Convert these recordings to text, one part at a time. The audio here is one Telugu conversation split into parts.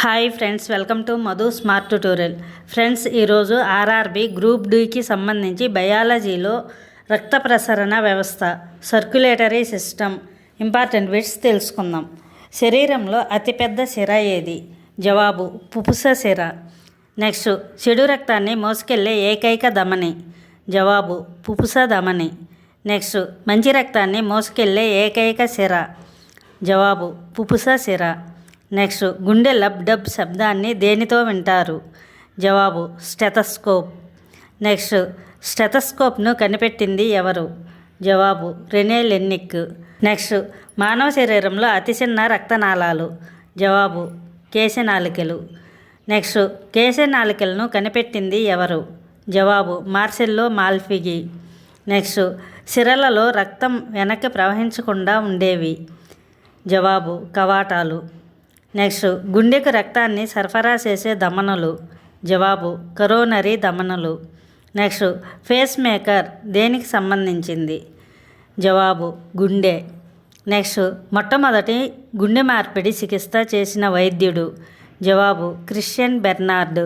Hi friends, welcome to Madhu smart tutorial. Friends, ఈరోజు ఆర్ఆర్బి గ్రూప్ డికి సంబంధించి బయాలజీలో రక్త ప్రసరణ వ్యవస్థ, సర్క్యులేటరీ సిస్టమ్ ఇంపార్టెంట్ బిట్స్ తెలుసుకుందాం. శరీరంలో అతిపెద్ద సిర ఏది? జవాబు పుపుస సిర. నెక్స్ట్, చెడు రక్తాన్ని మోసుకెళ్లే ఏకైక ధమని. జవాబు పుపుస ధమని. నెక్స్ట్, మంచి రక్తాన్ని మోసుకెళ్లే ఏకైక సిర. జవాబు పుపుస సిర. నెక్స్ట్, గుండె లబ్ డబ్ శబ్దాన్ని దేనితో వింటారు? జవాబు స్టెథోస్కోప్. నెక్స్ట్, స్టెథోస్కోప్ను కనిపెట్టింది ఎవరు? జవాబు రెనే లెన్నిక్. నెక్స్ట్, మానవ శరీరంలో అతి చిన్న రక్తనాళాలు. జవాబు కేశనాళికలు. నెక్స్ట్, కేశనాళికలను కనిపెట్టింది ఎవరు? జవాబు మార్సెల్లో మాల్పిగి. నెక్స్ట్, సిరలలో రక్తం వెనక్కి ప్రవహించకుండా ఉండేవి. జవాబు కవాటాలు. నెక్స్ట్, గుండెకు రక్తాన్ని సరఫరా చేసే ధమనులు. జవాబు కరోనరీ ధమనులు. నెక్స్ట్, ఫేస్ మేకర్ దేనికి సంబంధించింది? జవాబు గుండె. నెక్స్ట్, మొట్టమొదటి గుండె మార్పిడి చికిత్స చేసిన వైద్యుడు? జవాబు క్రిస్టియన్ బెర్నార్డ్.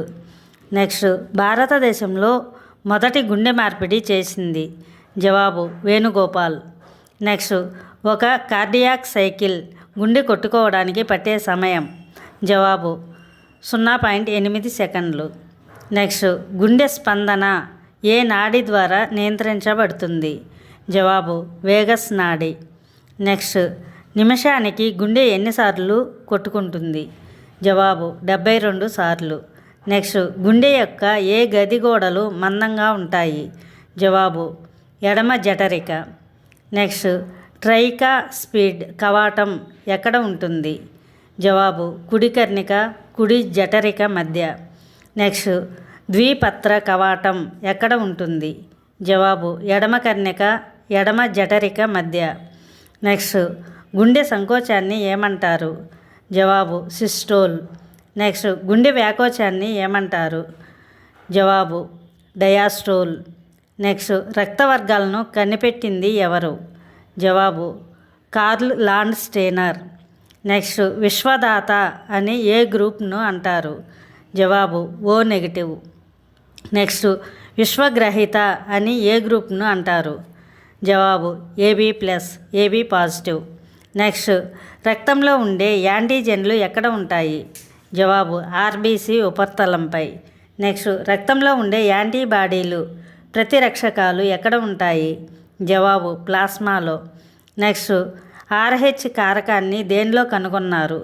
నెక్స్ట్, భారతదేశంలో మొదటి గుండె మార్పిడి చేసింది? జవాబు వేణుగోపాల్. నెక్స్ట్, ఒక కార్డియాక్ సైకిల్ గుండె కొట్టుకోవడానికి పట్టే సమయం? జవాబు 0.8 సెకండ్లు. నెక్స్ట్, గుండె స్పందన ఏ నాడి ద్వారా నియంత్రించబడుతుంది? జవాబు వేగస్ నాడి. నెక్స్ట్, నిమిషానికి గుండె ఎన్నిసార్లు కొట్టుకుంటుంది? జవాబు 72 సార్లు. నెక్స్ట్, గుండె యొక్క ఏ గది గోడలు మందంగా ఉంటాయి? జవాబు ఎడమ జఠరిక. నెక్స్ట్, ట్రైకా స్పీడ్ కవాటం ఎక్కడ ఉంటుంది? జవాబు కుడి కర్ణిక, కుడి జఠరిక మధ్య. నెక్స్ట్, ద్విపత్ర కవాటం ఎక్కడ ఉంటుంది? జవాబు ఎడమ కర్ణిక, ఎడమ జఠరిక మధ్య. నెక్స్ట్, గుండె సంకోచాన్ని ఏమంటారు? జవాబు సిస్టోల్. నెక్స్ట్, గుండె వ్యాకోచాన్ని ఏమంటారు? జవాబు డయాస్టోల్. నెక్స్ట్, రక్త వర్గాలను కనిపెట్టింది ఎవరు? జవాబు కార్ల్ లాండ్ స్టేనర్. నెక్స్ట్, విశ్వదాత అని ఏ గ్రూప్ను అంటారు? జవాబు ఓ నెగిటివ్. నెక్స్ట్, విశ్వగ్రహీత అని ఏ గ్రూప్ను అంటారు? జవాబు AB+, AB పాజిటివ్. నెక్స్ట్, రక్తంలో ఉండే యాంటీజెన్లు ఎక్కడ ఉంటాయి? జవాబు ఆర్బీసీ ఉపరితలంపై. నెక్స్ట్, రక్తంలో ఉండే యాంటీబాడీలు ప్రతిరక్షకాలు ఎక్కడ ఉంటాయి? జవాబు ప్లాస్మాలో. నెక్స్ట్, RH కారకాన్ని దేనిలో కనుగొన్నారు?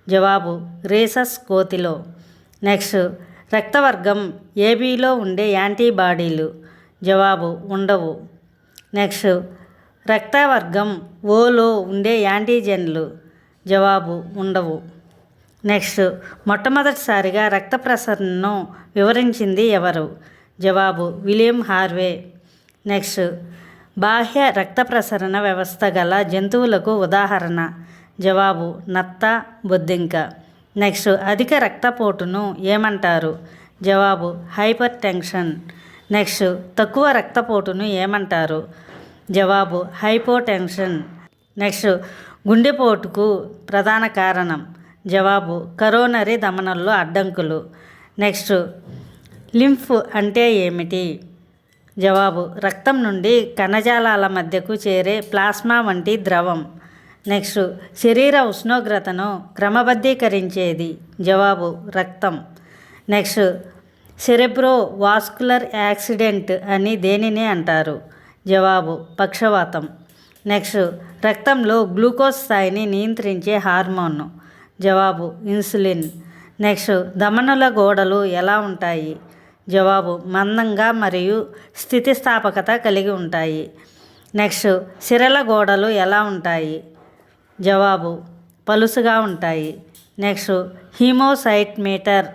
జవాబు రీసస్ కోతిలో. నెక్స్ట్, రక్తవర్గం ABలో ఉండే యాంటీబాడీలు? జవాబు ఉండవు. నెక్స్ట్, రక్తవర్గం Oలో ఉండే యాంటీజెన్లు? జవాబు ఉండవు. నెక్స్ట్, మొట్టమొదటిసారిగా రక్త ప్రసరణను వివరించింది ఎవరు? జవాబు విలియం హార్వే. నెక్స్ట్, బాహ్య రక్త ప్రసరణ వ్యవస్థ గల జంతువులకు ఉదాహరణ? జవాబు నత్త, బొద్దింక. నెక్స్ట్, అధిక రక్తపోటును ఏమంటారు? జవాబు హైపర్ టెన్షన్. నెక్స్ట్, తక్కువ రక్తపోటును ఏమంటారు? జవాబు హైపోటెన్షన్. నెక్స్ట్, గుండెపోటుకు ప్రధాన కారణం? జవాబు కరోనరీ ధమనుల్లో అడ్డంకులు. నెక్స్ట్, లింఫ్ అంటే ఏమిటి? జవాబు రక్తం నుండి కణజాలాల మధ్యకు చేరే ప్లాస్మా వంటి ద్రవం. నెక్స్ట్, శరీర ఉష్ణోగ్రతను క్రమబద్ధీకరించేది? జవాబు రక్తం. నెక్స్ట్, సెరెబ్రో వాస్కులర్ యాక్సిడెంట్ అని దేనిని అంటారు? జవాబు పక్షవాతం. నెక్స్ట్, రక్తంలో గ్లూకోజ్ స్థాయిని నియంత్రించే హార్మోన్? జవాబు ఇన్సులిన్. నెక్స్ట్, ధమనుల గోడలు ఎలా ఉంటాయి? జవాబు మందంగా మరియు స్థితిస్థాపకత కలిగి ఉంటాయి. నెక్స్ట్, సిరల గోడలు ఎలా ఉంటాయి? జవాబు పలుసుగా ఉంటాయి. నెక్స్ట్, హీమోసైట్ మీటర్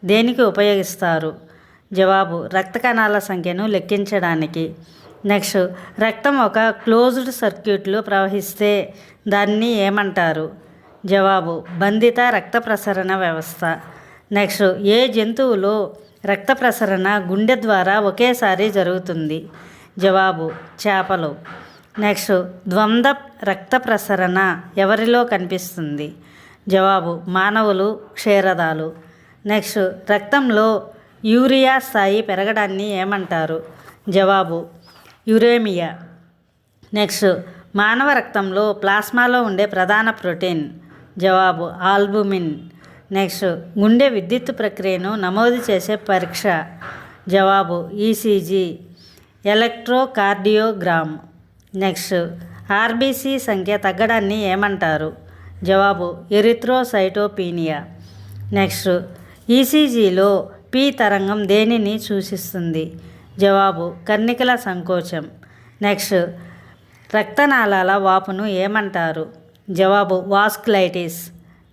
దేనికి ఉపయోగిస్తారు? జవాబు రక్త కణాల సంఖ్యను లెక్కించడానికి. నెక్స్ట్, రక్తం ఒక క్లోజ్డ్ సర్క్యూట్లో ప్రవహిస్తే దాన్ని ఏమంటారు? జవాబు బంధిత రక్త ప్రసరణ వ్యవస్థ. నెక్స్ట్, ఏ జంతువులో రక్త ప్రసరణ గుండె ద్వారా ఒకేసారి జరుగుతుంది? జవాబు చేపలు. నెక్స్ట్, ద్వంద్వ రక్త ప్రసరణ ఎవరిలో కనిపిస్తుంది? జవాబు మానవులు, క్షీరదాలు. నెక్స్ట్, రక్తంలో యూరియా స్థాయి పెరగడాన్ని ఏమంటారు? జవాబు యురేమియా. నెక్స్ట్, మానవ రక్తంలో ప్లాస్మాలో ఉండే ప్రధాన ప్రోటీన్? జవాబు ఆల్బుమిన్. నెక్స్ట్, గుండె విద్యుత్ ప్రక్రియను నమోదు చేసే పరీక్ష? జవాబు ఈసీజీ, ఎలక్ట్రోకార్డియోగ్రామ్. నెక్స్ట్, ఆర్బీసీ సంఖ్య తగ్గడాన్ని ఏమంటారు? జవాబు ఎరిథ్రోసైటోపీనియా. నెక్స్ట్, ఈసీజీలో పి తరంగం దేనిని సూచిస్తుంది? జవాబు కర్ణికల సంకోచం. నెక్స్ట్, రక్తనాళాల వాపును ఏమంటారు? జవాబు వాస్కులైటిస్.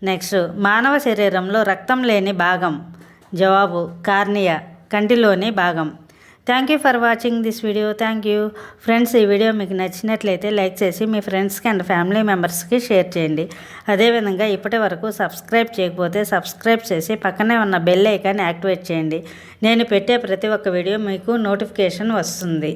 నెక్స్ట్, మానవ శరీరంలో రక్తం లేని భాగం? జవాబు కార్నియా, కంటిలోని భాగం. Thank you for watching this video. Thank you friends. ఈ వీడియో మీకు నచ్చినట్లయితే లైక్ చేసి మీ ఫ్రెండ్స్కి అండ్ ఫ్యామిలీ మెంబర్స్కి షేర్ చేయండి. అదేవిధంగా ఇప్పటి వరకు సబ్స్క్రైబ్ చేయకపోతే సబ్స్క్రైబ్ చేసి పక్కనే ఉన్న బెల్ ఐకాన్ యాక్టివేట్ చేయండి. నేను పెట్టే ప్రతి ఒక్క వీడియో మీకు నోటిఫికేషన్ వస్తుంది.